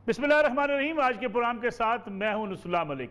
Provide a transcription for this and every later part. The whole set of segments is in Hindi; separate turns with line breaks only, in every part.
बिस्मिल्लाहिर्रहमानिर्रहीम। आज के प्रोग्राम के साथ मैं हूं नुसुल्लाह मलिक।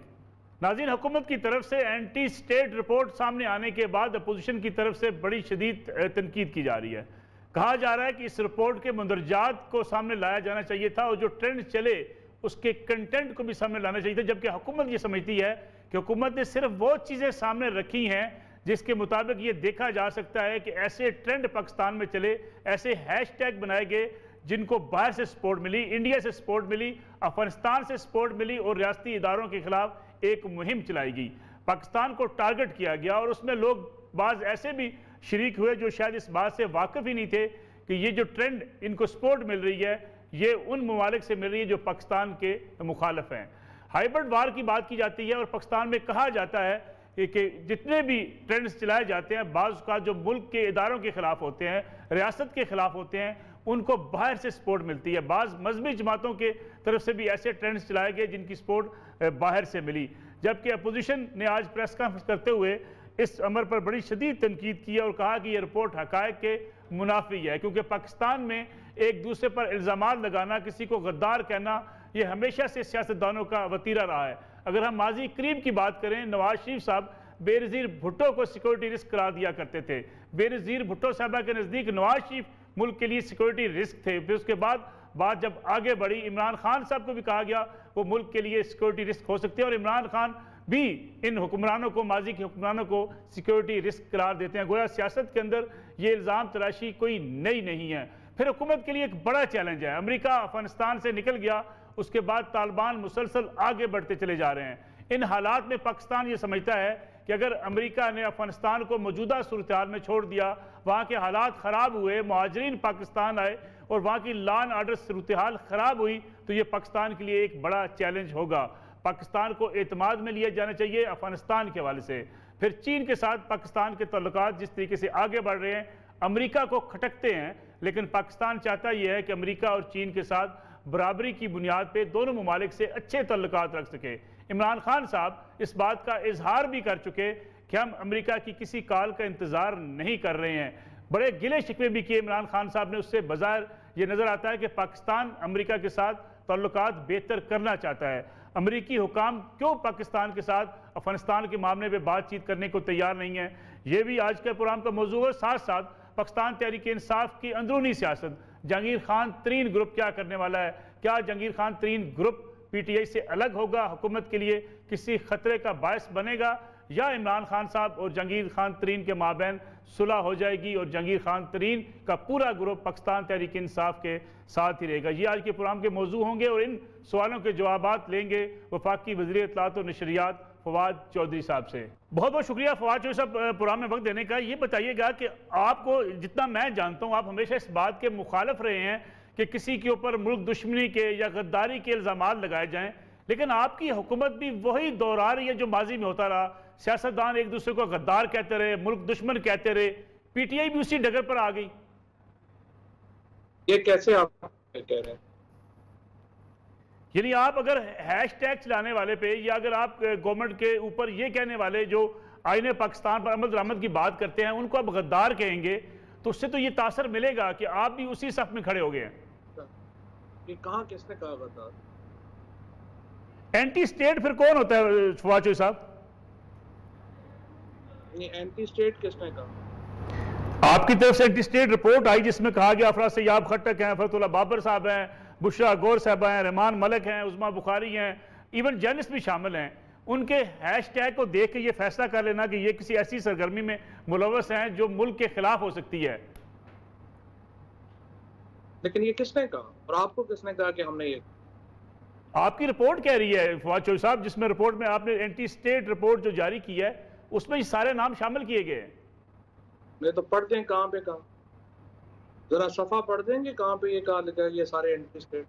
नाज़रीन, हुकूमत की तरफ से एंटी स्टेट रिपोर्ट सामने आने के बाद अपोजिशन की तरफ से बड़ी शदीद तनकीद की जा रही है। कहा जा रहा है कि इस रिपोर्ट के मंदरजात को सामने लाया जाना चाहिए था और जो ट्रेंड चले उसके कंटेंट को भी सामने लाना चाहिए था, जबकि हुकूमत ये समझती है कि हुकूमत ने सिर्फ वो चीज़ें सामने रखी हैं जिसके मुताबिक ये देखा जा सकता है कि ऐसे ट्रेंड पाकिस्तान में चले, ऐसे हैशटैग बनाए गए जिनको बाहर से सपोर्ट मिली, इंडिया से सपोर्ट मिली, अफगानिस्तान से सपोर्ट मिली और रियासती इदारों के खिलाफ एक मुहिम चलाई गई। पाकिस्तान को टारगेट किया गया और उसमें लोग बाज ऐसे भी शरीक हुए जो शायद इस बात से वाकिफ ही नहीं थे कि ये जो ट्रेंड इनको सपोर्ट मिल रही है ये उन ममालिक से मिल रही है जो पाकिस्तान के मुखालिफ हैं। हाइब्रिड वार की बात की जाती है और पाकिस्तान में कहा जाता है कि जितने भी ट्रेंड्स चलाए जाते हैं बाज़ का जो मुल्क के इदारों के खिलाफ होते हैं, रियासत के खिलाफ होते हैं, उनको बाहर से सपोर्ट मिलती है। बाज़ मजहबी जमातों के तरफ से भी ऐसे ट्रेंड्स चलाए गए जिनकी सपोर्ट बाहर से मिली, जबकि अपोजिशन ने आज प्रेस कॉन्फ्रेंस करते हुए इस अमर पर बड़ी शदीद तनकीद की और कहा कि यह रिपोर्ट हक़ाइक़ के मुनाफी है, क्योंकि पाकिस्तान में एक दूसरे पर इल्ज़ामात लगाना, किसी को गद्दार कहना, यह हमेशा से सियासतदानों का वतीरा रहा है। अगर हम माजी करीब की बात करें, नवाज शरीफ साहब बेनज़ीर भुट्टो को सिक्योरिटी रिस्क करार दिया करते थे। बेनज़ीर भुट्टो साहबा के नज़दीक नवाज शरीफ मुल्क के लिए सिक्योरिटी रिस्क थे। फिर उसके बाद बात जब आगे बढ़ी, इमरान खान साहब को भी कहा गया वो मुल्क के लिए सिक्योरिटी रिस्क हो सकते हैं और इमरान खान भी इन हुक्मरानों को, माजी के हुक्मरानों को सिक्योरिटी रिस्क करार देते हैं। गोया सियासत के अंदर ये इल्ज़ाम तराशी कोई नई नहीं है। फिर हुकूमत के लिए एक बड़ा चैलेंज है। अमेरिका अफगानिस्तान से निकल गया, उसके बाद तालिबान मुसलसल आगे बढ़ते चले जा रहे हैं। इन हालात में पाकिस्तान ये समझता है कि अगर अमेरिका ने अफगानिस्तान को मौजूदा सूरत हाल में छोड़ दिया, वहाँ के हालात ख़राब हुए, मुहाजिरीन पाकिस्तान आए और वहाँ की लॉ एंड ऑर्डर सूरत हाल ख़राब हुई, तो ये पाकिस्तान के लिए एक बड़ा चैलेंज होगा। पाकिस्तान को एतमाद में लिया जाना चाहिए अफगानिस्तान के हवाले से। फिर चीन के साथ पाकिस्तान के तल्लुकात जिस तरीके से आगे बढ़ रहे हैं, अमेरिका को खटकते हैं, लेकिन पाकिस्तान चाहता यह है कि अमेरिका और चीन के साथ बराबरी की बुनियाद पे दोनों ममालिक से अच्छे तल्लुकात रख सके। इमरान खान साहब इस बात का इजहार भी कर चुके कि हम अमेरिका की किसी कॉल का इंतज़ार नहीं कर रहे हैं। बड़े गिले शिकवे भी किए इमरान खान साहब ने उससे। बज़ाहिर ये नज़र आता है कि पाकिस्तान अमेरिका के साथ तल्लुकात बेहतर करना चाहता है। अमेरिकी हुकाम क्यों पाकिस्तान के साथ अफगानिस्तान के मामले में बातचीत करने को तैयार नहीं है, ये भी आज के प्रोग्राम का मौजू है। साथ साथ पाकिस्तान तहरीक इंसाफ की अंदरूनी सियासत, जहांगीर खान तरीन ग्रुप क्या करने वाला है, क्या जहांगीर खान तरीन ग्रुप पीटीआई से अलग होगा, हुकूमत के लिए किसी खतरे का बायस बनेगा, या इमरान खान साहब और जहांगीर खान तरीन के माबैन सुलह हो जाएगी और जहांगीर खान तरीन का पूरा ग्रुप पाकिस्तान तहरीक इंसाफ के साथ ही रहेगा। ये आज के प्रोग्राम के मौजू होंगे और इन सवालों के जवाबात लेंगे वफाकी वज़ीर इत्तलात और नशरियात फवाद चौधरी साहब से। बहुत बहुत शुक्रिया फवाद चौधरी साहब प्रोग्राम में वक्त देने का। ये बताइएगा कि आपको जितना मैं जानता हूँ, आप हमेशा इस बात के मुखालिफ रहे हैं कि किसी के ऊपर मुल्क दुश्मनी के या गद्दारी के इल्ज़ामात लगाए जाएं, लेकिन आपकी हुकूमत भी वही दोहरा रही है जो माजी में होता रहा। सियासतदान एक दूसरे को गद्दार कहते रहे, मुल्क दुश्मन कहते रहे, पीटीआई भी उसी डगर पर आ गई।
ये कैसे आप कह रहे हैं?
यानी आप अगर हैशटैग चलाने वाले पे या अगर आप गवर्नमेंट के ऊपर ये कहने वाले जो आईने पाकिस्तान पर अमल दरामद की बात करते हैं उनको आप गद्दार कहेंगे, तो उससे तो ये तासर मिलेगा कि आप भी उसी सफ में खड़े हो गए हैं।
ये कहाँ किसने कहा गद्दार?
एंटी स्टेट फिर कौन होता है फवाद चौधरी साहब?
एंटी स्टेट किसने कहा?
आपकी तरफ से एंटी स्टेट रिपोर्ट आई जिसमें कहा गया अफराज सयाब खट्टक हैं, फतुल्लाह बाबर साहब हैं, बुशरा गौर साहब हैं, रहमान मलिक हैं, उस्मा बुखारी हैं, इवन जर्नलिस्ट भी शामिल हैं। उनके हैशटैग को देख के ये फैसला कर लेना कि ये किसी ऐसी सरगर्मी में मुलव्वस हैं जो मुल्क के खिलाफ हो सकती है।
लेकिन ये किसने कहा और आपको किसने कहा कि हमने ये?
आपकी रिपोर्ट कह रही है फवाद चौधरी साहब, जिसमें रिपोर्ट में आपने एंटी स्टेट रिपोर्ट जो जारी की है उसमें ये सारे नाम शामिल किए गए हैं।
मैं तो पढ़ दें कहाँ पे कहा, जरा सफा पढ़ देंगे कहाँ पे ये कहा लिखा है ये सारे एंटी स्टेट।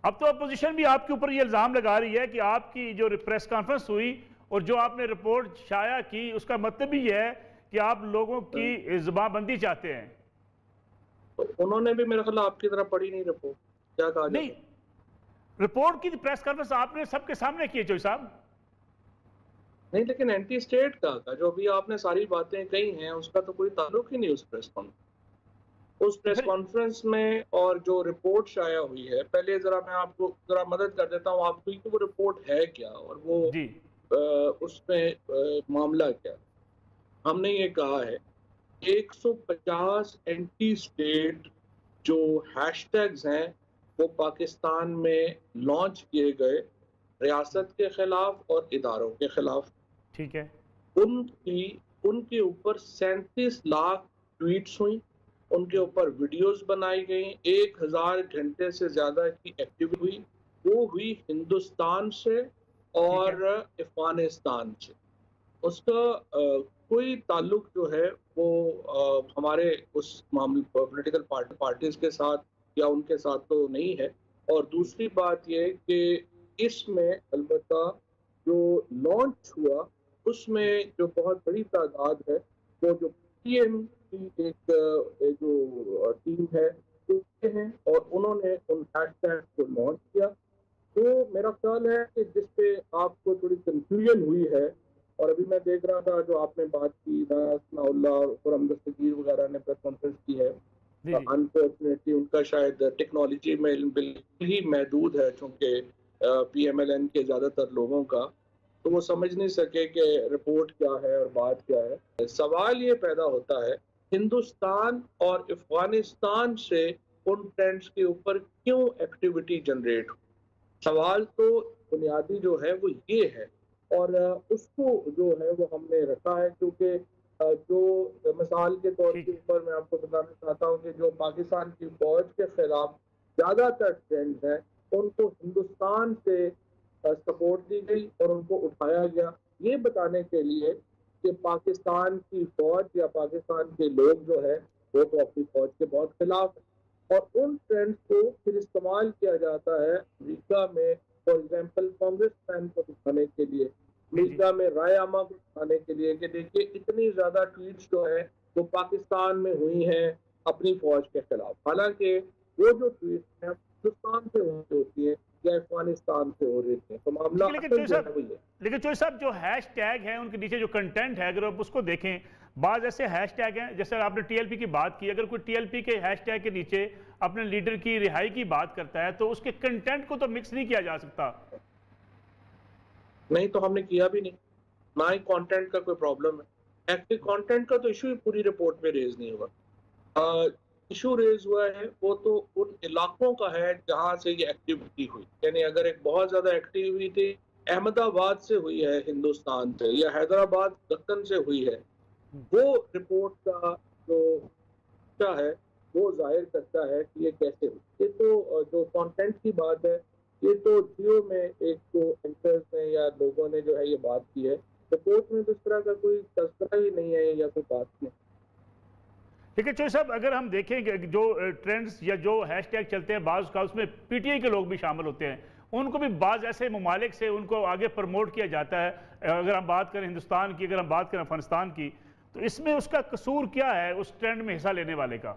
अब तो अपोजिशन भी आपके ऊपर ये इल्ज़ाम लगा रही है कि आपकी जो प्रेस कॉन्फ्रेंस हुई और जो आपने रिपोर्ट शाया की उसका मतलब ही है कि आप लोगों की ज़बानबंदी चाहते हैं।
तो उन्होंने भी मेरे ख्याल आपकी तरह पढ़ी नहीं रिपोर्ट, क्या कहा?
नहीं, रिपोर्ट की प्रेस कॉन्फ्रेंस आपने सबके सामने की है चौधरी साहब।
नहीं, लेकिन एंटी स्टेट का जो भी आपने सारी बातें कही हैं उसका तो कोई ताल्लुक ही नहीं उस प्रेस कॉन्फ्रेंस। उस प्रेस कॉन्फ्रेंस में और जो रिपोर्ट शाया हुई है, पहले जरा मैं आपको जरा मदद कर देता हूँ आपको कि वो रिपोर्ट है क्या और वो
जी
उसमें मामला क्या। हमने ये कहा है 150 एंटी स्टेट जो हैशटैग्स हैं वो पाकिस्तान में लॉन्च किए गए रियासत के खिलाफ और इदारों के खिलाफ।
ठीक है।
उनके ऊपर 37 लाख ट्वीट्स हुई, उनके ऊपर वीडियोस बनाई गई, 1000 घंटे से ज्यादा की एक्टिविटी हुई। वो हुई हिंदुस्तान से और अफगानिस्तान से। उसका कोई ताल्लुक जो है वो हमारे उस मामले पॉलिटिकल पार्टीज के साथ या उनके साथ तो नहीं है। और दूसरी बात ये कि इसमें अलबत्ता जो लॉन्च हुआ उसमें जो बहुत बड़ी तादाद है वो जो पीएम की एक जो टीम है उसके हैं और उन्होंने उन हैशटैग को लॉन्च किया। तो मेरा ख्याल है कि जिस पे आपको थोड़ी कंफ्यूजन हुई है और अभी मैं देख रहा था जो आपने बात की नाउल्ला खुरम दस्तगीर वगैरह ने प्रेस कॉन्फ्रेंस की है, अनफॉर्चुनेटली उनका शायद टेक्नोलॉजी में बिल्कुल ही महदूद है चूँकि PMLN के ज़्यादातर लोगों का, तो वो समझ नहीं सके कि रिपोर्ट क्या है और बात क्या है। सवाल ये पैदा होता है हिंदुस्तान और अफगानिस्तान से उन ट्रेंड्स के ऊपर क्यों एक्टिविटी जनरेट हो। सवाल तो बुनियादी जो है वो ये है और उसको जो है वो हमने रखा है क्योंकि जो मिसाल के तौर के ऊपर मैं आपको बताना चाहता हूँ कि जो पाकिस्तान की फौज के खिलाफ ज़्यादातर ट्रेंड है उनको हिंदुस्तान से सपोर्ट दी गई और उनको उठाया गया ये बताने के लिए कि पाकिस्तान की फौज या पाकिस्तान के लोग जो है वो तो अपनी फौज के बहुत खिलाफ है और उन ट्रेंड्स को फिर इस्तेमाल किया जाता है अमेरिका में फॉर एग्जाम्पल कांग्रेस मैन को दिखाने के लिए, अमेरिका में राय आमा को दिखाने के लिए कि देखिए इतनी ज्यादा ट्वीट्स जो है वो पाकिस्तान में हुई हैं अपनी फौज के खिलाफ, हालांकि वो जो ट्वीट्स हैं हिंदुस्तान से होती है या अफगानिस्तान से हो रही है। तो मामला
लेकिन चौधरी साहब जो हैश टैग है उनके नीचे जो कंटेंट है अगर आप उसको देखें, बाज ऐसे हैश टैग हैं जैसे आपने TLP की बात की, अगर कोई TLP के हैश टैग के नीचे अपने लीडर की रिहाई की बात करता है तो उसके कंटेंट को तो मिक्स नहीं किया जा सकता।
नहीं तो हमने किया भी नहीं, ना ही कंटेंट का कोई प्रॉब्लम है। एक्टिव कंटेंट का तो इशू ही पूरी रिपोर्ट में रेज नहीं हुआ। इशू रेज हुआ है वो तो उन इलाकों का है जहां से ये एक्टिविटी हुई, यानी अगर एक बहुत ज्यादा एक्टिविटी अहमदाबाद से हुई है हिंदुस्तान से या हैदराबाद दक्कन से हुई है, वो रिपोर्ट का जो क्या है वो जाहिर करता है कि ये कैसे हुई। ये तो जो कंटेंट की बात है ये तो जियो में एक तो एंकर्स ने या लोगों ने जो है ये बात की है, रिपोर्ट में तो इस तरह का कोई तस्करा ही नहीं है या कोई बात नहीं।
देखिए चौधरी साहब अगर हम देखें कि जो ट्रेंड्स या जो हैशटैग चलते हैं बाज़ का उसमें PTI के लोग भी शामिल होते हैं, उनको भी बाज़ ऐसे ममालिक से उनको आगे प्रमोट किया जाता है। अगर हम बात करें हिंदुस्तान की, अगर हम बात करें अफगानिस्तान की, तो इसमें उसका कसूर क्या है उस ट्रेंड में हिस्सा लेने वाले का?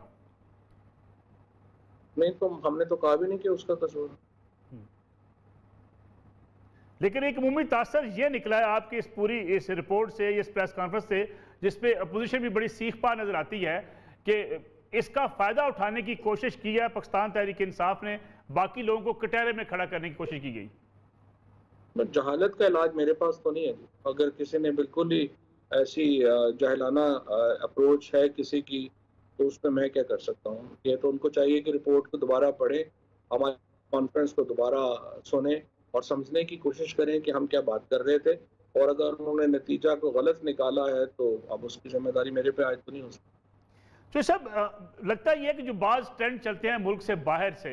नहीं तो हमने तो कहा भी नहीं कि उसका कसूर,
लेकिन एक उमूमी तासर ये निकला है आपकी इस पूरी इस रिपोर्ट से, इस प्रेस कॉन्फ्रेंस से, जिसपे अपोजिशन भी बड़ी सीख पा नजर आती है कि इसका फायदा उठाने की कोशिश की है पाकिस्तान तहरीक इंसाफ ने, बाकी लोगों को कटहरे में खड़ा करने की कोशिश की गई।
जहालत का इलाज मेरे पास तो नहीं है। अगर किसी ने बिल्कुल ही ऐसी जहलाना अप्रोच है किसी की तो उस पर मैं क्या कर सकता हूँ। ये तो उनको चाहिए कि रिपोर्ट को दोबारा पढ़े, हमारे कॉन्फ्रेंस को दोबारा सुने और समझने की कोशिश करें कि हम क्या बात कर रहे थे, और अगर उन्होंने नतीजा को गलत निकाला है तो अब उसकी जिम्मेदारी मेरे पे आज तो नहीं हो सकती।
तो सब लगता है कि जो बाज़ ट्रेंड चलते हैं मुल्क से बाहर से,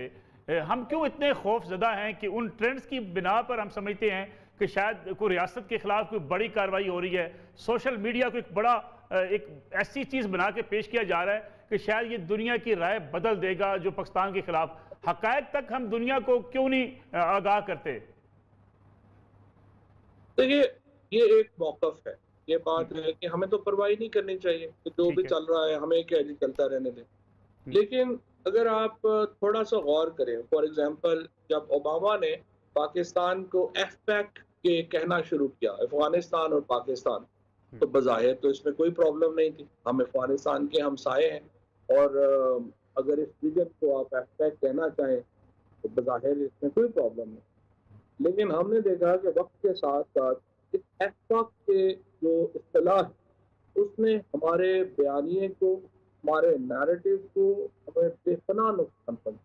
हम क्यों इतने खौफजदा हैं कि उन ट्रेंड्स की बिना पर हम समझते हैं कि शायद कोई रियासत के खिलाफ कोई बड़ी कार्रवाई हो रही है, सोशल मीडिया को एक बड़ा एक ऐसी चीज़ बना के पेश किया जा रहा है कि शायद ये दुनिया की राय बदल देगा जो पाकिस्तान के खिलाफ। हकायक तक हम दुनिया को क्यों नहीं आगाह करते?
देखिए ये एक मौकफ है, ये बात है कि हमें तो परवाह नहीं करनी चाहिए कि जो भी चल रहा है हमें क्या जी चलता रहने दें। लेकिन अगर आप थोड़ा सा गौर करें, फॉर एग्जांपल जब ओबामा ने पाकिस्तान को FPAC के कहना शुरू किया, अफगानिस्तान और पाकिस्तान, तो बज़ाहिर तो इसमें कोई प्रॉब्लम नहीं थी, हम अफगानिस्तान के हमसाए हैं और अगर इस रीजन को आप एफपैक कहना चाहें तो बज़ाहिर इसमें कोई प्रॉब्लम नहीं, लेकिन हमने देखा कि वक्त के साथ साथ इस एफपैक के जो इस्तिलाह है उसने हमारे बयानिए को, हमारे नैरेटिव को हमें बेपनाह नुकसान पहुंचा,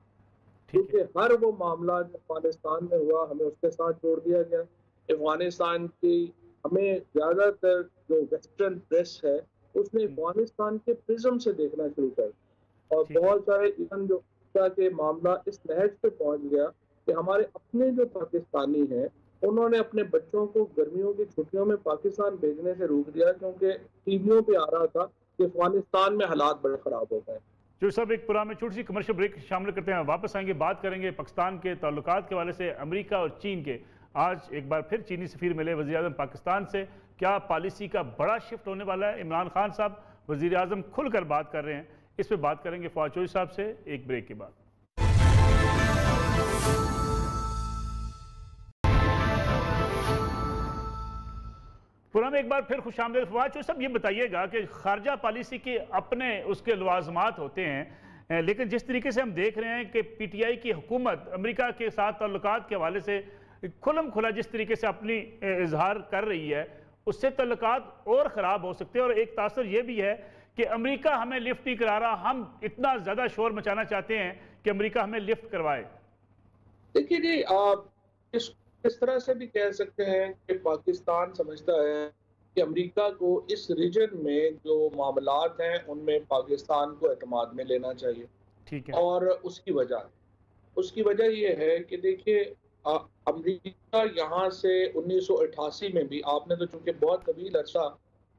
क्योंकि हर वो मामला जो अफगानिस्तान में हुआ हमें उसके साथ जोड़ दिया गया। अफगानिस्तान की हमें ज़्यादातर जो वेस्टर्न प्रेस है उसने अफगानिस्तान के प्रिज्म से देखना शुरू कर दिया, और बहुत सारे इवन जो के मामला इस नहज पे पहुंच गया कि हमारे अपने जो पाकिस्तानी हैं उन्होंने अपने बच्चों को गर्मियों की छुट्टियों में पाकिस्तान भेजने से रोक दिया, क्योंकि टीवियों पे आ रहा था कि अफगानिस्तान में हालात बड़े खराब हो गए।
जो सब एक पुराने छोटी सी कमर्शियल ब्रेक शामिल करते हैं, वापस आएंगे, बात करेंगे पाकिस्तान के ताल्लुकात के हवाले से अमेरिका और चीन के। आज एक बार फिर चीनी सफीर मिले वज़ीर आज़म पाकिस्तान से, क्या पॉलिसी का बड़ा शिफ्ट होने वाला है? इमरान खान साहब वज़ीर आज़म खुलकर बात कर रहे हैं, इस पर बात करेंगे फवाद चौधरी साहब से एक ब्रेक के बाद। पुराना में एक बार फिर खुशामदीद। फवाद चौधरी साहब, ये बताइएगा कि खारजा पॉलिसी के अपने उसके लवाजमात होते हैं, लेकिन जिस तरीके से हम देख रहे हैं कि पीटीआई की हुकूमत अमेरिका के साथ ताल्लुकात के हवाले से खुलम खुला जिस तरीके से अपनी इजहार कर रही है, उससे ताल्लुकात और ख़राब हो सकते हैं। और एक तासर यह भी है कि अमेरिका हमें लिफ्ट नहीं करा रहा, हम इतना ज़्यादा शोर मचाना चाहते हैं कि अमेरिका हमें लिफ्ट करवाए।
देखिए जी, आप इस तरह से भी कह सकते हैं कि पाकिस्तान समझता है कि अमेरिका को इस रीजन में जो मामलात हैं उनमें पाकिस्तान को एतमाद में लेना चाहिए।
ठीक है।
और उसकी वजह ये है कि देखिए, अमेरिका यहाँ से 1988 में भी, आपने तो चूंकि बहुत तवील अर्सा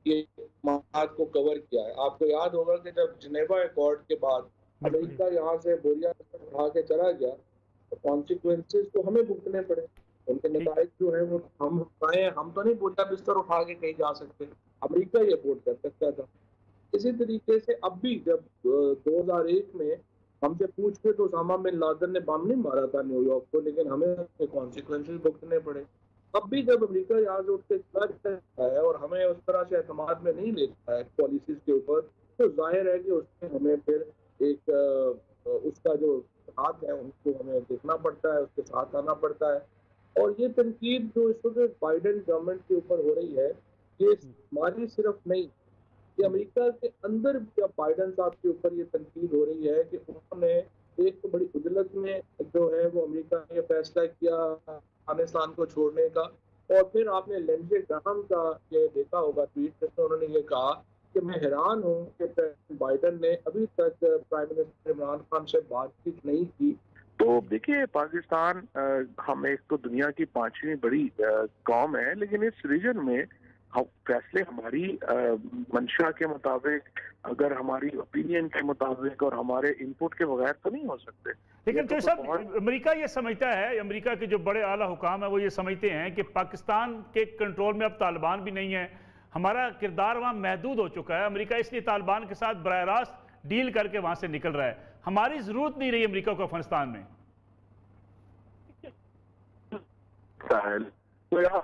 ये मामलात को कवर किया है, आपको याद होगा कि जब जिनेवा अकॉर्ड के बाद अमेरिका यहाँ से बोरिया उठा के चला गया तो कॉन्सिक्वेंसेस तो हमें भुगतने पड़े, उनके नताइज जो है वो हम तो नहीं बोरिया बिस्तर उठा के कहीं जा सकते, अमेरिका ये अफोर्ड कर सकता था। इसी तरीके से अब भी जब 2001 में हमसे पूछ के तो ओसामा बिन लादेन ने बम नहीं मारा था न्यूयॉर्क को, लेकिन हमें उसके कॉन्सिक्वेंसेस भुगतने पड़े। अब भी जब अमेरिका यहाँ से उठ के चला है और हमें उस तरह से एतमाद में नहीं लेता है पॉलिसीज के ऊपर, तो जाहिर है कि उसमें हमें फिर एक उसका जो हाथ है उनको हमें देखना पड़ता है, उसके साथ आना पड़ता है। और ये तनकीद जो इस वक्त बाइडेन गवर्नमेंट के ऊपर हो रही है, ये हमारी सिर्फ नहीं, ये अमेरिका के अंदर भी अब बाइडेन साहब के ऊपर ये तनकीद हो रही है कि उन्होंने एक तो बड़ी उजलत में जो है वो अमेरिका ने फैसला किया अफगानिस्तान को छोड़ने का, और फिर आपने लिंडसे ग्राहम का ये देखा होगा ट्वीट जिसमें उन्होंने ये कहा कि मैं हैरान हूँ कि प्रेसिडेंट बाइडेन ने अभी तक प्राइम मिनिस्टर इमरान खान से बातचीत नहीं की।
तो देखिए, पाकिस्तान हम एक तो दुनिया की 5वीं बड़ी कौम है, लेकिन इस रीजन में हम फैसले हमारी मंशा के मुताबिक, अगर हमारी ओपिनियन के मुताबिक और हमारे इनपुट के बगैर तो नहीं हो सकते।
लेकिन तो सब अमेरिका ये समझता है, अमेरिका के जो बड़े आला हुकाम है वो ये समझते हैं कि पाकिस्तान के कंट्रोल में अब तालिबान भी नहीं है, हमारा किरदार वहाँ महदूद हो चुका है, अमेरिका इसलिए तालिबान के साथ बराह रास्त डील करके वहां से निकल रहा है, हमारी जरूरत नहीं रही अमेरिका को अफगानिस्तान में।
तो यहाँ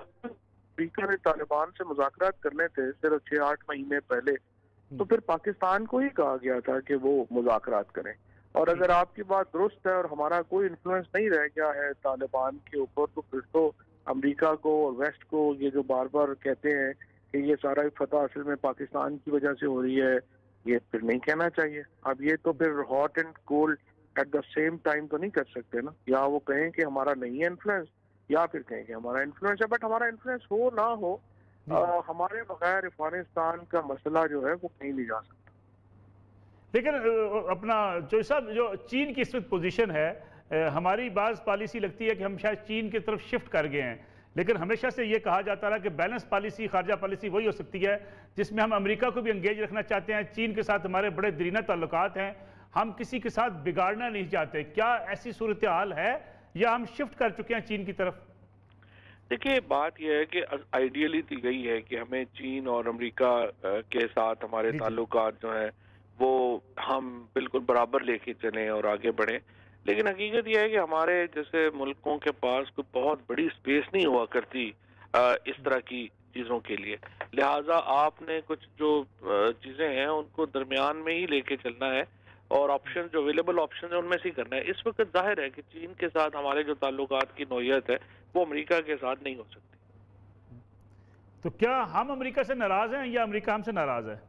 अमेरिका ने तालिबान से मुज़ाकरात करने थे सिर्फ 6-8 महीने पहले, तो फिर पाकिस्तान को ही कहा गया था कि वो मुज़ाकरात करें। और अगर आपकी बात दुरुस्त है और हमारा कोई इन्फ्लुएंस नहीं रह गया है तालिबान के ऊपर, तो फिर तो अमेरिका को और वेस्ट को ये जो बार बार कहते हैं कि ये सारा फतह असल में पाकिस्तान की वजह से हो रही है, ये फिर नहीं कहना चाहिए। अब ये तो फिर hot and cold at the same time तो नहीं कर सकते ना, या वो कहें कि हमारा नहीं है इन्फ्लुएंस, या फिर कहें कि हमारा इन्फ्लुएंस है। बट हमारा इन्फ्लुएंस हो ना हो, हमारे बगैर अफगानिस्तान का मसला जो है वो कहीं नहीं जा सकता।
लेकिन अपना जो साहब, जो चीन की इस वक्त पोजीशन है, हमारी बाज़ पॉलिसी लगती है कि हम शायद चीन की तरफ शिफ्ट कर गए हैं, लेकिन हमेशा से ये कहा जाता रहा कि बैलेंस पॉलिसी, खारजा पॉलिसी वही हो सकती है जिसमें हम अमेरिका को भी एंगेज रखना चाहते हैं, चीन के साथ हमारे बड़े दरीना ताल्लुकात हैं, हम किसी के साथ बिगाड़ना नहीं चाहते। क्या ऐसी सूरत हाल है या हम शिफ्ट कर चुके हैं चीन की तरफ?
देखिए, बात यह है कि आइडियली दी गई है कि हमें चीन और अमेरिका के साथ हमारे ताल्लुकात जो हैं वो हम बिल्कुल बराबर लेके चलें और आगे बढ़ें, लेकिन हकीकत यह है कि हमारे जैसे मुल्कों के पास कोई बहुत बड़ी स्पेस नहीं हुआ करती इस तरह की चीज़ों के लिए, लिहाजा आपने कुछ जो चीज़ें हैं उनको दरमियान में ही लेके चलना है। और ऑप्शन जो अवेलेबल ऑप्शन है उनमें से ही करना है। इस वक्त जाहिर है कि चीन के साथ हमारे जो ताल्लुकात की नौयत है वो अमेरिका के साथ नहीं हो सकती।
तो क्या हम अमेरिका से नाराज हैं या अमेरिका हमसे नाराज है?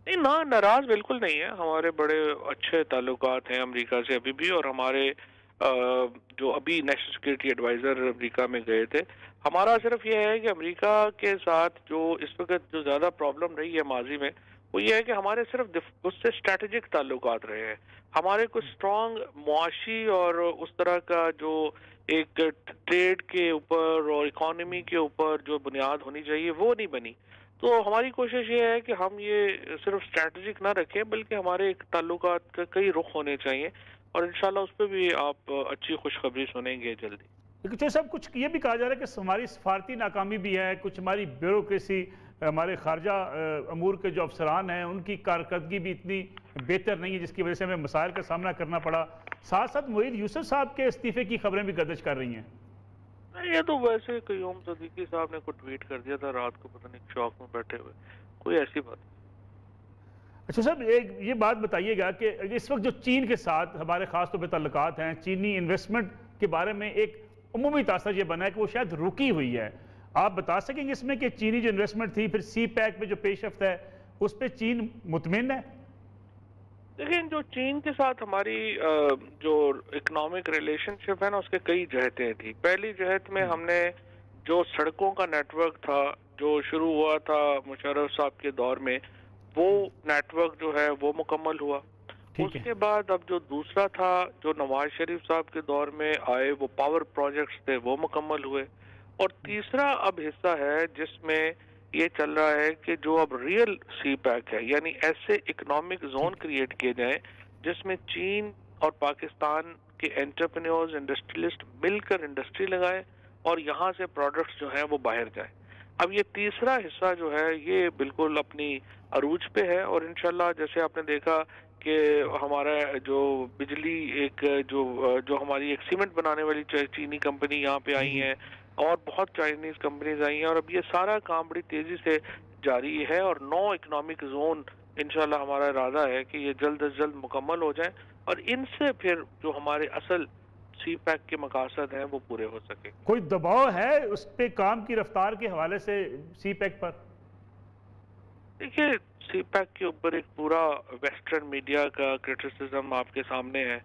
नहीं ना, नाराज बिल्कुल नहीं है। हमारे बड़े अच्छे ताल्लुकात हैं अमेरिका से अभी भी, और हमारे जो अभी नेशनल सिक्योरिटी एडवाइजर अमेरिका में गए थे, हमारा सिर्फ ये है कि अमेरिका के साथ जो इस वक्त जो ज्यादा प्रॉब्लम रही है माजी में, वो ये है कि हमारे सिर्फ उससे स्ट्रेटेजिक ताल्लुकात रहे हैं। हमारे कुछ स्ट्रॉन्ग मुआशी और उस तरह का जो एक ट्रेड के ऊपर और इकोनॉमी के ऊपर जो बुनियाद होनी चाहिए वो नहीं बनी। तो हमारी कोशिश ये है कि हम ये सिर्फ स्ट्रैटेजिक ना रखें, बल्कि हमारे एक ताल्लुकात का कई रुख होने चाहिए, और इंशाल्लाह उस पर भी आप अच्छी खुशखबरी सुनेंगे जल्दी।
लेकिन जो सब कुछ ये भी कहा जा रहा है कि हमारी सफारती नाकामी भी है, कुछ हमारी ब्यूरोक्रेसी, हमारे खारजा अमूर के जो अफसरान हैं उनकी कारकर्दगी भी इतनी बेहतर नहीं है, जिसकी वजह से हमें मसाइल का सामना करना पड़ा। साथ साथ मोईद यूसुफ साहब के इस्तीफे की खबरें भी गर्दिश कर रही हैं।
ये तो वैसे क़याम सदीकी साहब ने कुछ ट्वीट कर दिया था रात को, पता नहीं शौक में बैठे हुए, कोई ऐसी बात।
अच्छा साहब, एक ये बात बताइएगा कि इस वक्त जो चीन के साथ हमारे खास तौर पर ताल्लुकात हैं, चीनी इन्वेस्टमेंट के बारे में एक उमूमी तासर ये बना है कि वो शायद रुकी हुई है। आप बता सकेंगे इसमें कि चीनी जो इन्वेस्टमेंट थी, फिर सी पैक में जो पेशरफ्त है, उस पर चीन मुतमिन है?
लेकिन जो चीन के साथ हमारी जो इकोनॉमिक रिलेशनशिप है ना, उसके कई जहतें थी। पहली जहत में हमने जो सड़कों का नेटवर्क था जो शुरू हुआ था मुशर्रफ साहब के दौर में, वो नेटवर्क जो है वो मुकम्मल हुआ। उसके बाद अब जो दूसरा था जो नवाज शरीफ साहब के दौर में आए, वो पावर प्रोजेक्ट्स थे, वो मुकम्मल हुए। और तीसरा अब हिस्सा है जिसमें ये चल रहा है कि जो अब रियल सी पैक है, यानी ऐसे इकोनॉमिक जोन क्रिएट किए जाएं जिसमें चीन और पाकिस्तान के एंटरप्रेन्योर्स, इंडस्ट्रियलिस्ट मिलकर इंडस्ट्री लगाए और यहाँ से प्रोडक्ट्स जो हैं वो बाहर जाए। अब ये तीसरा हिस्सा जो है ये बिल्कुल अपनी अरूज पे है, और इंशाल्लाह जैसे आपने देखा कि हमारा जो बिजली एक जो हमारी एक सीमेंट बनाने वाली चीनी कंपनी यहाँ पे आई है, और बहुत चाइनीज कंपनीज आई हैं, और अब ये सारा काम बड़ी तेजी से जारी है। और 9 इकोनॉमिक जोन इंशाल्लाह हमारा इरादा है कि ये जल्द से जल्द मुकम्मल हो जाएं, और इनसे फिर जो हमारे असल सी पैक के मकासद हैं वो पूरे हो सके।
कोई दबाव है उस पे काम की रफ्तार के हवाले से सी पैक पर?
देखिए, सी पैक के ऊपर एक पूरा वेस्टर्न मीडिया का क्रिटिसिज्म आपके सामने है,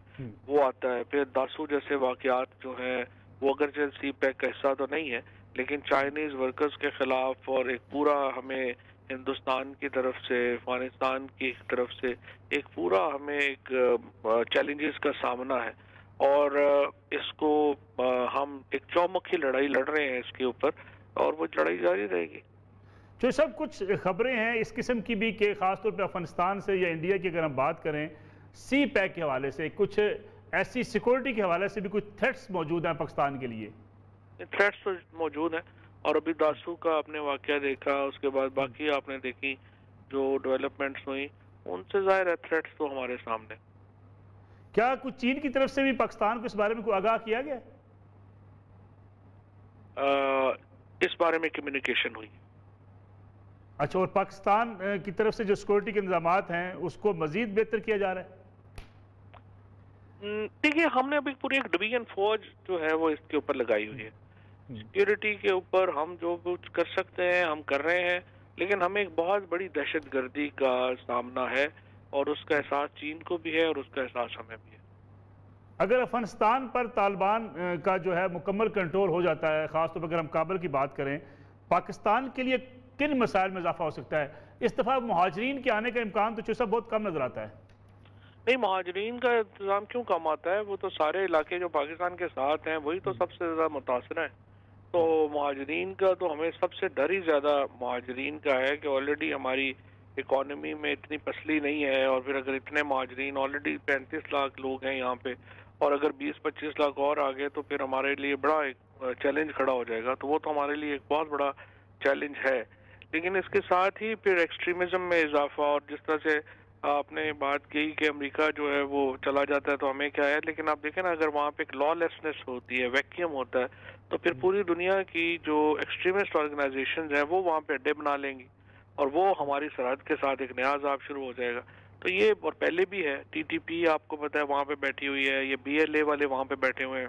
वो आता है। फिर दासू जैसे वाकयात जो है वो अगर सी पैक का हिस्सा तो नहीं है, लेकिन चाइनीज वर्कर्स के खिलाफ और एक पूरा हमें हिंदुस्तान की तरफ से, अफगानिस्तान की तरफ से एक पूरा हमें एक चैलेंजेस का सामना है, और इसको हम एक चौमुखी लड़ाई लड़ रहे हैं इसके ऊपर, और वो लड़ाई जारी रहेगी।
जो सब कुछ खबरें हैं इस किस्म की भी कि खासतौर पर अफगानिस्तान से या इंडिया की अगर हम बात करें, सी पैक के हवाले से कुछ ऐसी सिक्योरिटी के हवाले से भी कुछ थ्रेट्स मौजूद हैं पाकिस्तान के लिए?
थ्रेट्स तो मौजूद हैं, और अभी दासू का आपने वाकया देखा, उसके बाद बाकी आपने देखी जो डेवलपमेंट्स हुई, उनसे जाहिर है थ्रेट्स तो हमारे सामने।
क्या कुछ चीन की तरफ से भी पाकिस्तान को इस बारे में कोई आगाह किया गया?
इस बारे में कम्युनिकेशन हुई।
अच्छा, और पाकिस्तान की तरफ से जो सिक्योरिटी के इंतजामात हैं उसको मजीद बेहतर किया जा रहा है?
देखिए, हमने अभी पूरी एक डिवीजन फौज जो है वो इसके ऊपर लगाई हुई है। सिक्योरिटी के ऊपर हम जो कुछ कर सकते हैं हम कर रहे हैं, लेकिन हमें एक बहुत बड़ी दहशतगर्दी का सामना है, और उसका एहसास चीन को भी है और उसका एहसास हमें भी है।
अगर अफगानिस्तान पर तालिबान का जो है मुकम्मल कंट्रोल हो जाता है, खासतौर पर अगर हम काबुल की बात करें, पाकिस्तान के लिए किन मसाइल में इजाफा हो सकता है? इस दफ़ा मुहाजिरीन के आने का इम्कान तो चूसा बहुत कम नजर आता है।
नहीं, मुहाजिरीन का इंतजाम क्यों कम आता है? वो तो सारे इलाके जो पाकिस्तान के साथ हैं वही तो सबसे ज़्यादा मुतासर हैं। तो मुहाजिरीन का तो हमें सबसे डर ही ज़्यादा मुहाजिरीन का है कि ऑलरेडी हमारी इकोनॉमी में इतनी पसली नहीं है, और फिर अगर इतने मुहाजिरीन, ऑलरेडी 35 लाख लोग हैं यहाँ पे, और अगर 20-25 लाख और आ गए तो फिर हमारे लिए बड़ा एक चैलेंज खड़ा हो जाएगा। तो वो तो हमारे लिए एक बहुत बड़ा चैलेंज है। लेकिन इसके साथ ही फिर एक्सट्रीमिज्म में इजाफा, और जिस तरह से आपने बात की कि अमेरिका जो है वो चला जाता है तो हमें क्या है, लेकिन आप देखें ना, अगर वहाँ पे एक लॉलेसनेस होती है, वैक्यूम होता है, तो फिर पूरी दुनिया की जो एक्सट्रीमिस्ट ऑर्गेनाइजेशंस हैं वो वहाँ पे अड्डे बना लेंगी, और वो हमारी सरहद के साथ एक नया अज़ाब शुरू हो जाएगा। तो ये और पहले भी है, TTP आपको पता है वहाँ पे बैठी हुई है, ये BLA वाले वहाँ पे बैठे हुए हैं।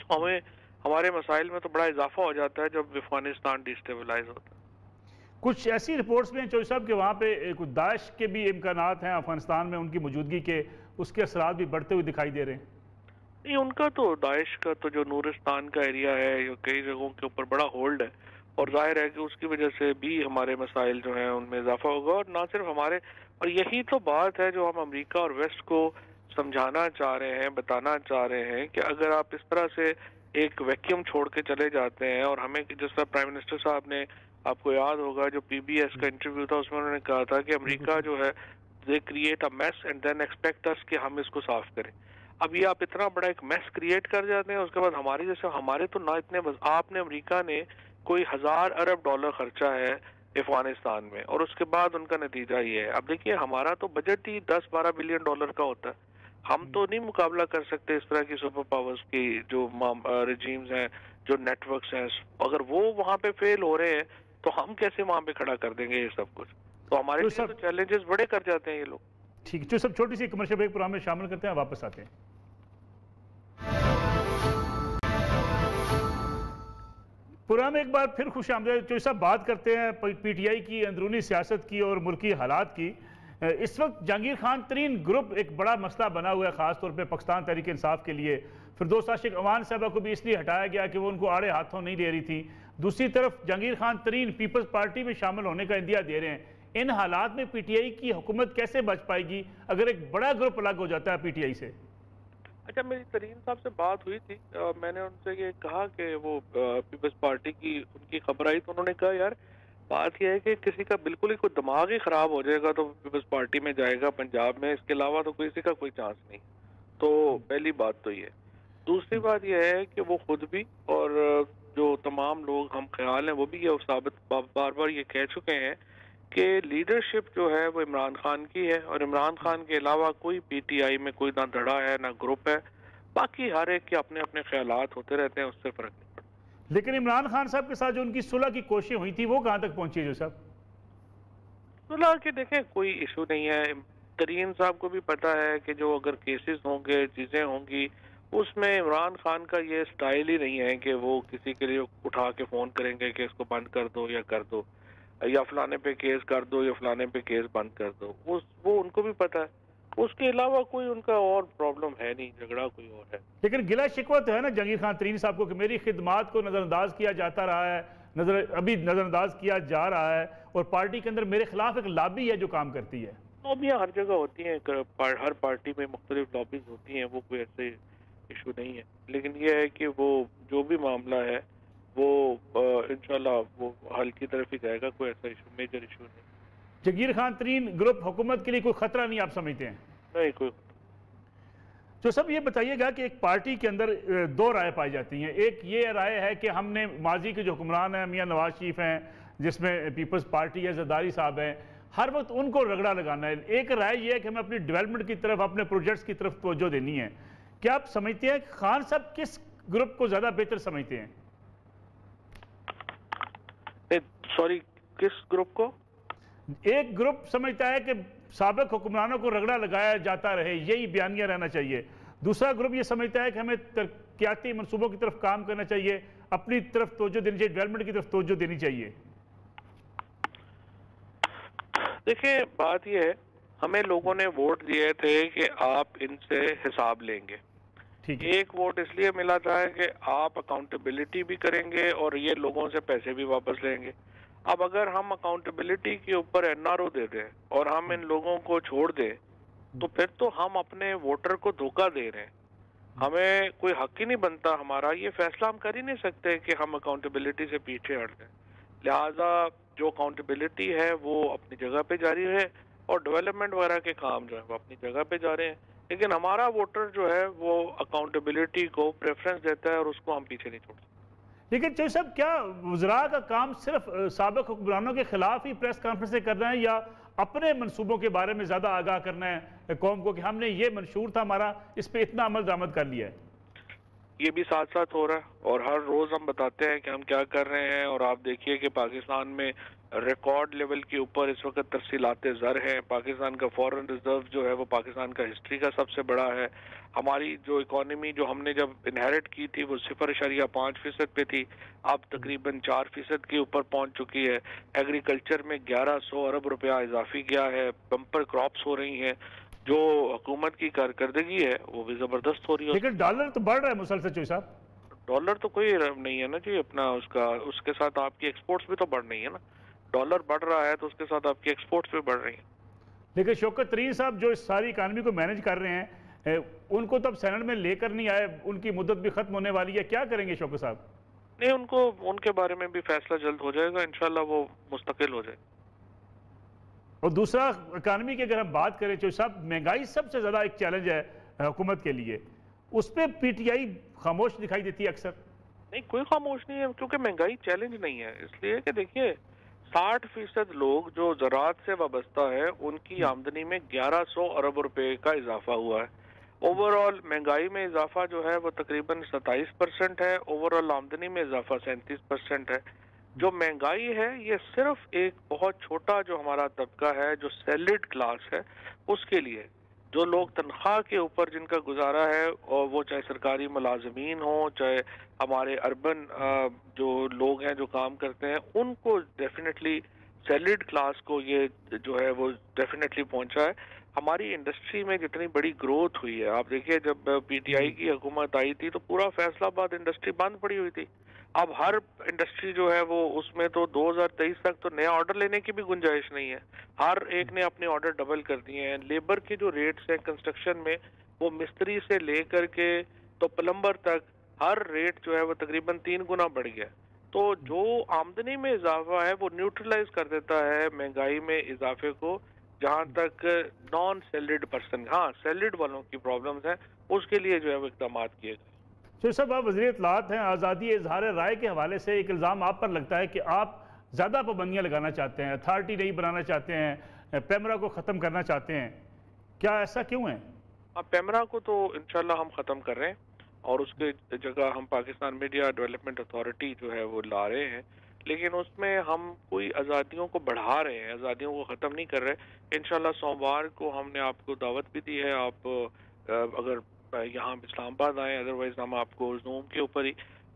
तो हमें हमारे मसाइल में तो बड़ा इजाफा हो जाता है जब अफगानिस्तान डिस्टेबलाइज होता है।
कुछ ऐसी रिपोर्ट्स में चौधरी साहब के वहाँ पे कुछ दाइश के भी इम्कानात हैं अफगानिस्तान में, उनकी मौजूदगी के, उसके असरात भी बढ़ते हुए दिखाई दे रहे हैं।
नहीं, उनका तो दाइश का तो जो नूरिस्तान का एरिया है, ये कई जगहों के ऊपर बड़ा होल्ड है, और जाहिर है कि उसकी वजह से भी हमारे मसाइल जो हैं उनमें इजाफा होगा। और ना सिर्फ हमारे, और यही तो बात है जो हम अमेरिका और वेस्ट को समझाना चाह रहे हैं, बताना चाह रहे हैं कि अगर आप इस तरह से एक वैक्यूम छोड़ के चले जाते हैं, और हमें जिस तरह प्राइम मिनिस्टर साहब ने, आपको याद होगा जो PBS का इंटरव्यू था उसमें उन्होंने कहा था कि अमेरिका जो है they create a mess and then expect us कि हम इसको साफ करें। अब ये आप इतना बड़ा एक मेस क्रिएट कर जाते हैं, उसके बाद हमारी जैसे हमारे तो ना इतने, आपने अमेरिका ने कोई 1000 अरब डॉलर खर्चा है अफगानिस्तान में, और उसके बाद उनका नतीजा ये है। अब देखिए हमारा तो बजट ही 10-12 बिलियन डॉलर का होता है, हम तो नहीं मुकाबला कर सकते इस तरह की सुपर पावर्स की जो रेजीम्स हैं, जो नेटवर्क्स हैं। अगर वो वहाँ पे फेल हो रहे हैं तो हम कैसे वहाँ पे खड़ा कर देंगे ये सब कुछ? तो हमारे लिए तो चैलेंजेस बड़े कर जाते हैं ये लोग।
ठीक है, जो सब छोटी सी कमर्शियल ब्रेक प्रोग्राम में शामिल करते हैं, वापस आते हैं। प्रोग्राम में एक बार फिर खुश आमदीद। चौधरी साहब, बात करते हैं PTI की अंदरूनी सियासत की और मुल्की हालात की। इस वक्त जहांगीर खान तरीन ग्रुप एक बड़ा मसला बना हुआ है, खासतौर पे पाकिस्तान तहरीक इंसाफ के लिए। फिरदौस आशिक अवान साहबा को भी इसलिए हटाया गया कि वो उनको आड़े हाथों नहीं दे रही थी। दूसरी तरफ जहांगीर खान तरीन पीपल्स पार्टी में शामिल होने का इंदिया दे रहे हैं। इन हालात में PTI की हुकूमत कैसे बच पाएगी अगर एक बड़ा ग्रुप अलग हो जाता है PTI से?
अच्छा, मेरी तरीन साहब से बात हुई थी, मैंने उनसे ये कहा कि वो पीपल्स पार्टी की उनकी खबर आई, तो उन्होंने कहा यार बात यह है कि किसी का बिल्कुल ही कोई दिमाग ही खराब हो जाएगा तो पीपल्स पार्टी में जाएगा पंजाब में, इसके अलावा तो किसी का कोई चांस नहीं। तो पहली बात तो ये। दूसरी बात यह है कि वो खुद भी और जो तमाम लोग हम ख्याल हैं वो भी ये साबित बार बार ये कह चुके हैं कि लीडरशिप जो है वो इमरान खान की है, और इमरान खान के अलावा कोई PTI में कोई ना धड़ा है ना ग्रुप है। बाकी हर एक के अपने अपने ख्यालात होते रहते हैं, उससे फर्क नहीं पड़ता।
लेकिन इमरान खान साहब के साथ जो उनकी सुलह की कोशिश हुई थी वो कहाँ तक पहुंची जो साहब?
सुलह के देखें कोई इशू नहीं है। तरीन साहब को भी पता है कि जो अगर केसेस होंगे, चीज़ें होंगी, उसमें इमरान खान का ये स्टाइल ही नहीं है कि वो किसी के लिए उठा के फ़ोन करेंगे कि इसको बंद कर दो या कर दो, या फलाने पे केस कर दो या फलाने पे केस बंद कर दो। वो उनको भी पता है। उसके अलावा कोई उनका और प्रॉब्लम है नहीं, झगड़ा कोई और है।
लेकिन गिला शिकवा तो है ना जहांगीर खान तरीन साहब को कि मेरी खिदमात को नज़रअंदाज किया जाता रहा है, अभी नज़रअंदाज किया जा रहा है, और पार्टी के अंदर मेरे खिलाफ एक लॉबी है जो काम करती है।
लॉबियाँ हर जगह होती हैं, हर पार्टी में मुख्तलिफ लॉबीज होती हैं, वो कोई ऐसे इशू नहीं है। लेकिन यह है कि वो जो भी मामला है वो इंशाल्लाह वो हल की तरफ ही जाएगा, कोई ऐसा इशू, मेजर इशू नहीं।
जहांगीर खान तरीन ग्रुप हुकूमत के लिए कोई खतरा नहीं आप समझते हैं?
नहीं, कोई।
तो सब ये बताइएगा कि एक पार्टी के अंदर दो राय पाई जाती हैं। एक ये राय है कि हमने माजी के जो हुक्मरान हैं, मियाँ नवाज शरीफ हैं, जिसमें पीपल्स पार्टी है, जरदारी साहब हैं, हर वक्त उनको रगड़ा लगाना है। एक राय ये है कि हमें अपनी डेवलपमेंट की तरफ, अपने प्रोजेक्ट्स की तरफ तवज्जो देनी है। क्या आप समझते हैं कि खान साहब किस ग्रुप को ज़्यादा बेहतर समझते हैं?
सॉरी, किस ग्रुप को?
एक ग्रुप समझता है कि साबिक हुक्मरानों को रगड़ा लगाया जाता रहे, यही बयानिया रहना चाहिए। दूसरा ग्रुप ये समझता है कि हमें तरक्याती मनसूबों की तरफ काम करना चाहिए, अपनी तरफ तवज्जो देनी चाहिए, डेवलपमेंट की तरफ तवज्जो देनी चाहिए।
देखिए बात यह है, हमें लोगों ने वोट दिए थे कि आप इनसे हिसाब लेंगे। एक वोट इसलिए मिला था कि आप अकाउंटेबिलिटी भी करेंगे और ये लोगों से पैसे भी वापस लेंगे। अब अगर हम अकाउंटेबिलिटी के ऊपर NRO दे दें और हम इन लोगों को छोड़ दें तो फिर तो हम अपने वोटर को धोखा दे रहे हैं। हमें कोई हक ही नहीं बनता हमारा, ये फैसला हम कर ही नहीं सकते कि हम अकाउंटेबिलिटी से पीछे हट गए। लिहाजा जो अकाउंटेबिलिटी है वो अपनी जगह पे जारी है और डेवलपमेंट वगैरह के काम जो है वो अपनी जगह पे जा रहे हैं, लेकिन हमारा वोटर जो है वो अकाउंटेबिलिटी को प्रेफरेंस देता है और उसको हम पीछे नहीं छोड़ते।
लेकिन चौधरी साहब, क्या वज़रा का काम सिर्फ साबिक हुक्मरानों के खिलाफ ही प्रेस कॉन्फ्रेंस करना है या अपने मनसूबों के बारे में ज़्यादा आगाह करना है कौम को कि हमने ये मंशूर था हमारा, इस पर इतना अमल दरामद कर लिया है?
ये भी साथ साथ हो रहा है और हर रोज़ हम बताते हैं कि हम क्या कर रहे हैं। और आप देखिए कि पाकिस्तान में रिकॉर्ड लेवल के ऊपर इस वक्त तरसीलाते ज़र हैं। पाकिस्तान का फॉरेन रिजर्व जो है वो पाकिस्तान का हिस्ट्री का सबसे बड़ा है। हमारी जो इकोनॉमी जो हमने जब इनहेरिट की थी वो 0.5% पे थी, अब तकरीबन 4% के ऊपर पहुंच चुकी है। एग्रीकल्चर में 1100 अरब रुपया इजाफी गया है, बम्पर क्रॉप्स हो रही हैं। जो हुकूमत की कारकर्दगी है वो भी ज़बरदस्त हो रही है।
लेकिन डॉलर तो बढ़ रहा है मुसलसल चोई साहब।
डॉलर तो कोई नहीं है ना जी अपना, उसके साथ आपकी एक्सपोर्ट्स भी तो बढ़ रही है ना। डॉलर बढ़ रहा है तो उसके साथ आपकी एक्सपोर्ट्स भी बढ़ रही हैं।
लेकिन शौकत तरीन साहब जो इस सारी इकानमी को मैनेज कर रहे हैं, उनको तब सेनेट में लेकर नहीं आए, उनकी मुद्दत भी खत्म होने वाली है, क्या करेंगे शौकत साहब?
नहीं, उनके बारे में भी फैसला जल्द हो जाएगा, इंशाल्लाह वो मुस्तकिल हो जाए।
और दूसरा इकानमी की अगर हम बात करें जो साहब, महंगाई सबसे ज़्यादा एक चैलेंज है हुकूमत के लिए, उस पर PTI खामोश दिखाई देती है अक्सर।
नहीं, कोई खामोश नहीं है, क्योंकि महंगाई चैलेंज नहीं है। इसलिए कि देखिए 60% लोग जो ज़राअत से वाबस्ता है उनकी आमदनी में 1100 अरब रुपए का इजाफा हुआ है। ओवरऑल महंगाई में इजाफा जो है वो तकरीबन 27% है। ओवरऑल आमदनी में इजाफा 37% है। जो महंगाई है ये सिर्फ एक बहुत छोटा जो हमारा तबका है, जो सैलरीड क्लास है, उसके लिए। जो लोग तनख्वाह के ऊपर जिनका गुजारा है, और वो चाहे सरकारी मुलाजमीन हो, चाहे हमारे अर्बन जो लोग हैं जो काम करते हैं, उनको डेफिनेटली सैलरीड क्लास को ये जो है वो डेफिनेटली पहुंचा है। हमारी इंडस्ट्री में जितनी बड़ी ग्रोथ हुई है, आप देखिए जब PTI की हुकूमत आई थी तो पूरा फैसलाबाद इंडस्ट्री बंद पड़ी हुई थी। अब हर इंडस्ट्री जो है वो उसमें तो 2023 तक तो नया ऑर्डर लेने की भी गुंजाइश नहीं है। हर एक ने अपने ऑर्डर डबल कर दिए हैं। लेबर के जो रेट्स हैं कंस्ट्रक्शन में, वो मिस्त्री से लेकर के तो प्लम्बर तक हर रेट जो है वो तकरीबन 3 गुना बढ़ गया। तो जो आमदनी में इजाफा है वो न्यूट्रलाइज कर देता है महंगाई में इजाफे को। जहाँ तक नॉन सैलरीड पर्सन, हाँ सैलरीड वालों की प्रॉब्लम्स हैं, उसके लिए जो है वो इक़दाम किए गए।
तो सब आप वज़ीर इत्तलाआत हैं, आज़ादी इज़हार राय के हवाले से एक इल्ज़ाम आप पर लगता है कि आप ज़्यादा पाबंदियाँ लगाना चाहते हैं, अथॉरिटी नहीं बनाना चाहते हैं, पैमरा को ख़त्म करना चाहते हैं, क्या ऐसा क्यों है?
अब पैमरा को तो इंशाल्लाह हम ख़त्म कर रहे हैं और उसके जगह हम पाकिस्तान मीडिया डेवलपमेंट अथॉरिटी जो है वो ला रहे हैं। लेकिन उसमें हम कोई आज़ादियों को बढ़ा रहे हैं, आज़ादियों को ख़त्म नहीं कर रहे। इंशाल्लाह सोमवार को हमने आपको दावत भी दी है, आप अगर यहाँ इस्लामाबाद आए, अदरवाइज हम आपको जूम के ऊपर ही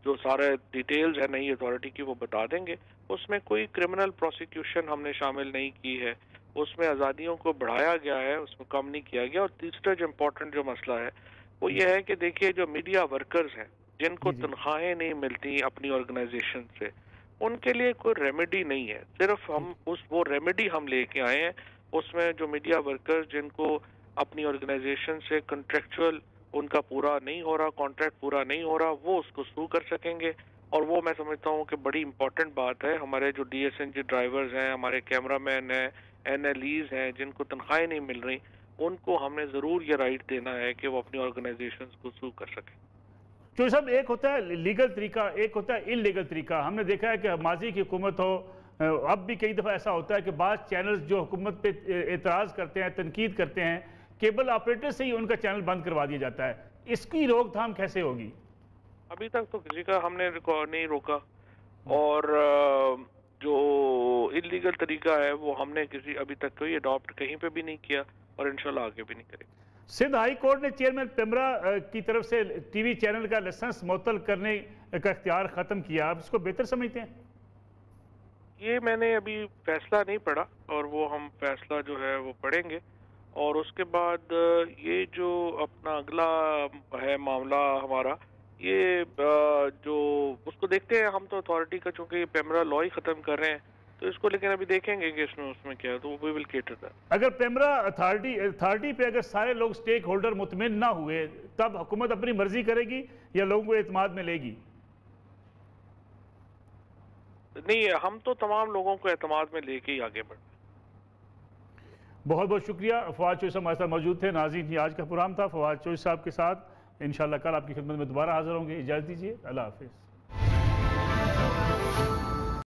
जो सारे डिटेल्स है नई अथॉरिटी की वो बता देंगे। उसमें कोई क्रिमिनल प्रोसिक्यूशन हमने शामिल नहीं की है, उसमें आज़ादियों को बढ़ाया गया है, उसमें कम नहीं किया गया। और तीसरा जो इम्पोर्टेंट जो मसला है वो ये है कि देखिए जो मीडिया वर्कर्स हैं जिनको तनख्वाहें नहीं मिलती अपनी ऑर्गेनाइजेशन से, उनके लिए कोई रेमेडी नहीं है। सिर्फ हम वो रेमेडी हम लेके आए हैं, उसमें जो मीडिया वर्कर्स जिनको अपनी ऑर्गेनाइजेशन से कॉन्ट्रेक्चुअल उनका पूरा नहीं हो रहा, कॉन्ट्रैक्ट पूरा नहीं हो रहा, वो उसको सू कर सकेंगे। और वो मैं समझता हूँ कि बड़ी इंपॉर्टेंट बात है। हमारे जो DSNG ड्राइवर्स हैं, हमारे कैमरामैन हैं, NLEs हैं, जिनको तनख्वाहें नहीं मिल रही, उनको हमने ज़रूर ये राइट देना है कि वो अपनी ऑर्गेनाइजेशन को सू कर सकें।
तो सब एक होता है लीगल तरीका, एक होता है इलीगल तरीका। हमने देखा है कि माजी की हुकूमत हो, अब भी कई दफ़ा ऐसा होता है कि बाद चैनल्स जो हुकूमत पे एतराज़ करते हैं, तनकीद करते हैं, केबल ऑपरेटर से ही उनका चैनल बंद करवा दिया जाता है। इसकी रोकथाम कैसे होगी?
अभी तक तो किसी का हमने नहीं रोका, और जो इलीगल तरीका है वो हमने किसी अभी तक कोई अडॉप्ट कहीं पे भी नहीं किया और इंशाल्लाह आगे भी नहीं करेंगे।
सिंध हाई कोर्ट ने चेयरमैन पैमरा की तरफ से TV चैनल का लाइसेंस मुअत्तल करने का इख्तियार ख़त्म किया, आप इसको बेहतर समझते हैं?
ये मैंने अभी फैसला नहीं पढ़ा और वो हम फैसला जो है वो पढ़ेंगे, और उसके बाद ये जो अपना अगला है मामला हमारा, ये जो उसको देखते हैं हम। तो अथॉरिटी का चूंकि पैमरा लॉ ही ख़त्म कर रहे हैं तो इसको, लेकिन अभी देखेंगे कि इसमें उसमें क्या है, तो वी विल केटर दैट।
अगर पैमरा अथॉरिटी पे अगर सारे लोग स्टेक होल्डर मुतमिन ना हुए, तब हुकूमत अपनी मर्जी करेगी या लोगों को एतमाद में लेगी?
नहीं, हम तो तमाम लोगों को एतमाद में लेके ही आगे बढ़।
बहुत बहुत शुक्रिया। फवाद चोइस हमारे साथ मौजूद थे। नाज़रीन, ये आज का प्रोग्राम था फवाद चोइस साहब के साथ। इंशाल्लाह कल आपकी खिदमत में दोबारा हाजिर होंगे। इजाज़त दीजिए, अल्लाह हाफिज़।